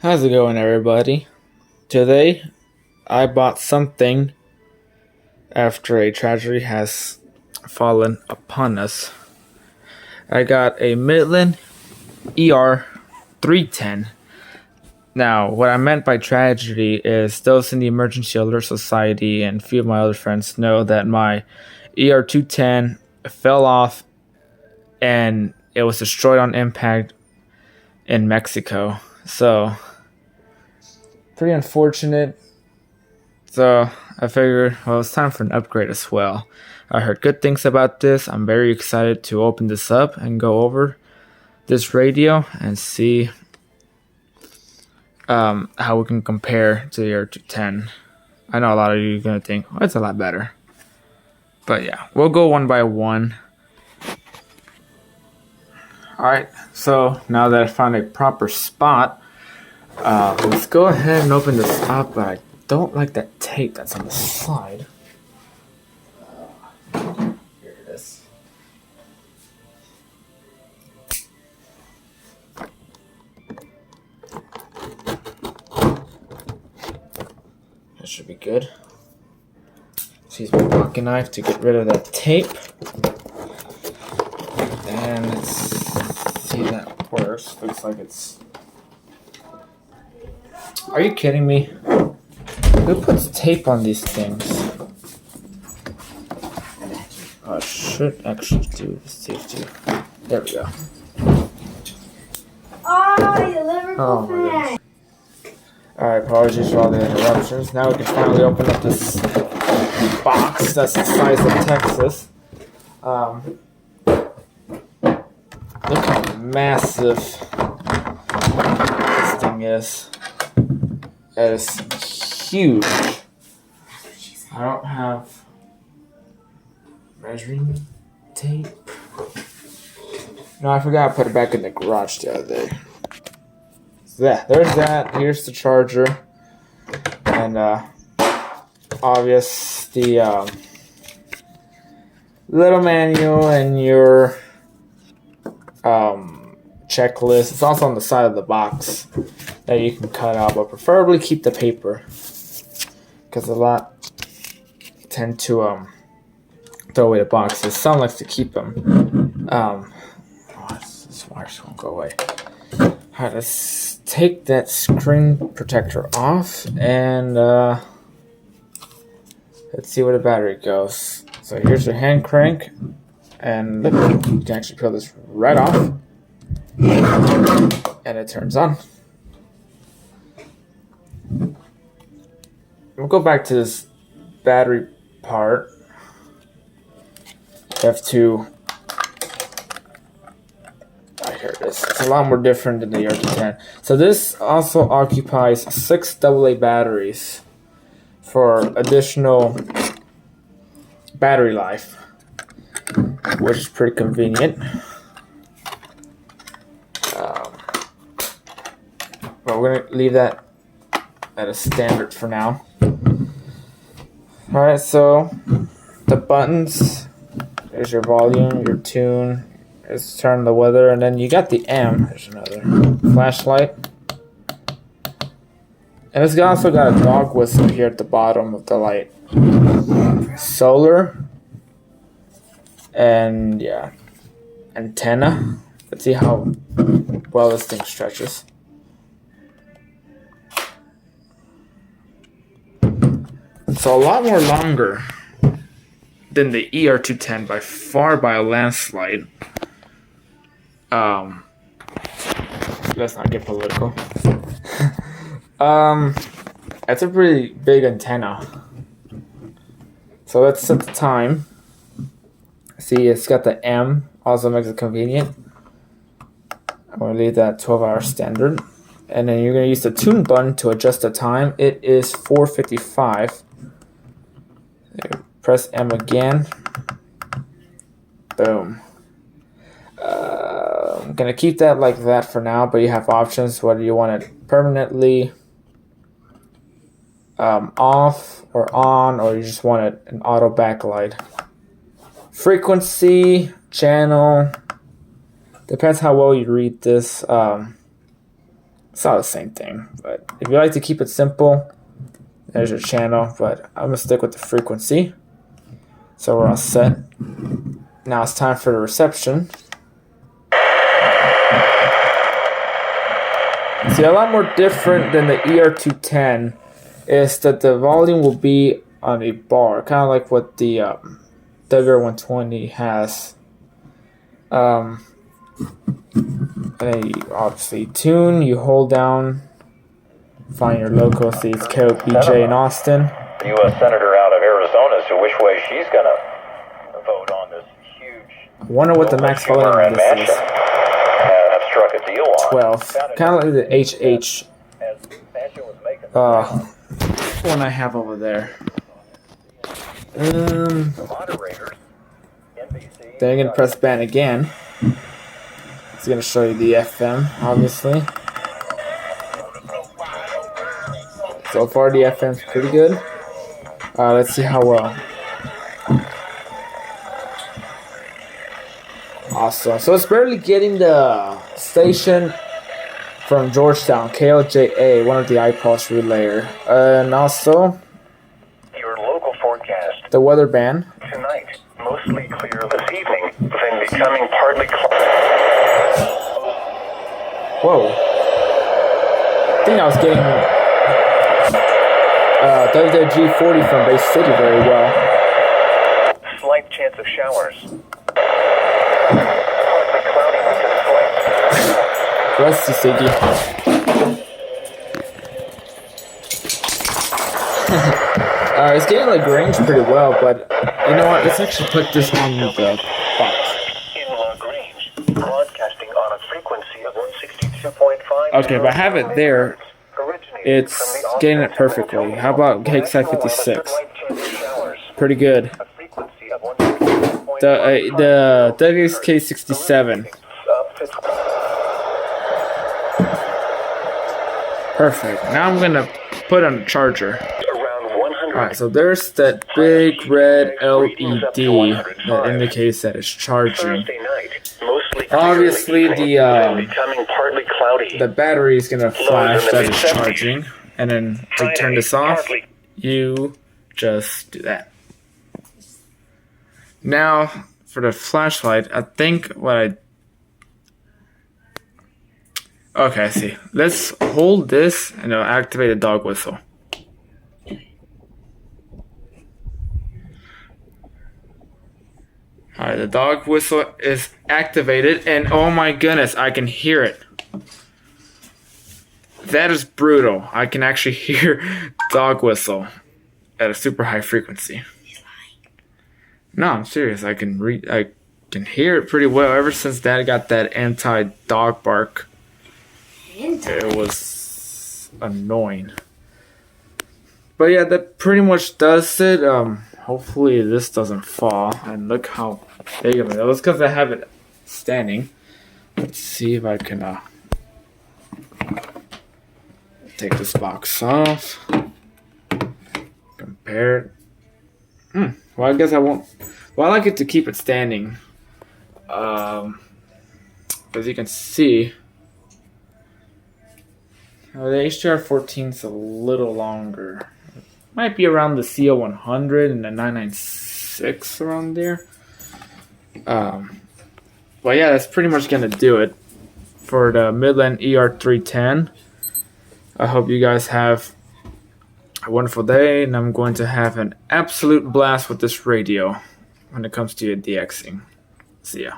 How's it going, everybody? Today, I bought something after a tragedy has fallen upon us. I got a Midland ER310. Now, what I meant by tragedy is those in the Emergency Alert Society and a few of my other friends know that my ER210 fell off and it was destroyed on impact in Mexico. So, pretty unfortunate. So I figured, well, it's time for an upgrade as well. I heard good things about this. I'm very excited to open this up and go over this radio and see how we can compare to the ER210. I know a lot of you are going to think, oh, it's a lot better. But yeah, we'll go one by one. Alright, so now that I found a proper spot, let's go ahead and open this up, but I don't like that tape that's on the side. Here it is. That should be good. Let's use my pocket knife to get rid of that tape. And let's see if that works. Looks like it's... Are you kidding me? Who puts tape on these things? I should actually do the safety. There we go. Oh, you Liverpool fan! Alright, apologies for all the interruptions. Now we can finally open up this box that's the size of Texas. Look how massive this thing is. That is huge. I don't have measuring tape. No, I forgot to put it back in the garage the other day. So yeah, there's that. Here's the charger. And obvious the little manual and your checklist. It's also on the side of the box that you can cut out, but preferably keep the paper because a lot tend to throw away the boxes. Some likes to keep them. This wire just won't go away. Alright, let's take that screen protector off and let's see where the battery goes. So here's your hand crank, and look, you can actually peel this right off and it turns on. We'll go back to this battery part. You have to... here it is. It's a lot more different than the ER210. So this also occupies 6 AA batteries for additional battery life, which is pretty convenient. But we're going to leave that at a standard for now. Alright, so the buttons, there's your volume, your tune, it's turn the weather, and then you got the M, there's another flashlight. And it's also got a dog whistle here at the bottom of the light. Solar, and yeah, antenna. Let's see how well this thing stretches. So a lot more longer than the ER210 by far, by a landslide. Let's not get political. That's a pretty big antenna. So let's set the time. See, it's got the M, also makes it convenient. I'm going to leave that 12-hour standard. And then you're going to use the tune button to adjust the time. It is 4:55. Press M again. Boom. I'm going to keep that like that for now, but you have options whether you want it permanently off or on, or you just want it an auto backlight. Frequency, channel, depends how well you read this. It's not the same thing, but if you like to keep it simple, there's your channel, but I'm going to stick with the frequency. So we're all set. Now it's time for the reception. See, a lot more different than the ER310 is that the volume will be on a bar, kind of like what the WR120 has. And then you obviously tune, you hold down, find your local, see it's KOPJ in Austin. The U.S. Senator out of Arizona, so which way she's going to vote on this huge... I wonder what the max volume of this is. Have struck a deal on. 12. Kind of like the HH one I have over there. Then I'm going to press ban again. It's going to show you the FM, obviously. So far, the FM's pretty good. Let's see how well. Awesome. So it's barely getting the station from Georgetown, KLJA, one of the iPulse relayer. And also, your local forecast. The weather band. Tonight, mostly clear this evening, then becoming partly cloudy. Whoa. I think I was getting WG40 from Bay City very well. Slight chance of showers. Partly cloudy with a slight. Bless you, Siggy. It's getting like range pretty well, but you know what? Let's actually put this on the box. In log range, broadcasting on a frequency of 162.5. Okay, but I have it there. It's getting it perfectly. How about KXI56? Pretty good. The WXK67. Perfect. Now I'm gonna put on the charger. Alright, so there's that big red LED that indicates that it's charging. Obviously, the battery is gonna flash that it's charging, and then to turn this off, you just do that. Now, for the flashlight, I think what I... Okay, I see. Let's hold this and it'll activate the dog whistle. Alright, the dog whistle is activated, and oh my goodness, I can hear it. That is brutal. I can actually hear dog whistle at a super high frequency. No, I'm serious. I can hear it pretty well. Ever since Dad got that anti-dog bark, it was annoying. But yeah, that pretty much does it. Hopefully this doesn't fall. And look how big of it is. Because I have it standing. Let's see if I can take this box off. Compare it. Well, I guess I won't. Well, I like it to keep it standing. As you can see, the HDR14 is a little longer. Might be around the CO100 and the 996 around there. But yeah, that's pretty much gonna do it for the Midland ER310. I hope you guys have a wonderful day, and I'm going to have an absolute blast with this radio when it comes to DXing. See ya.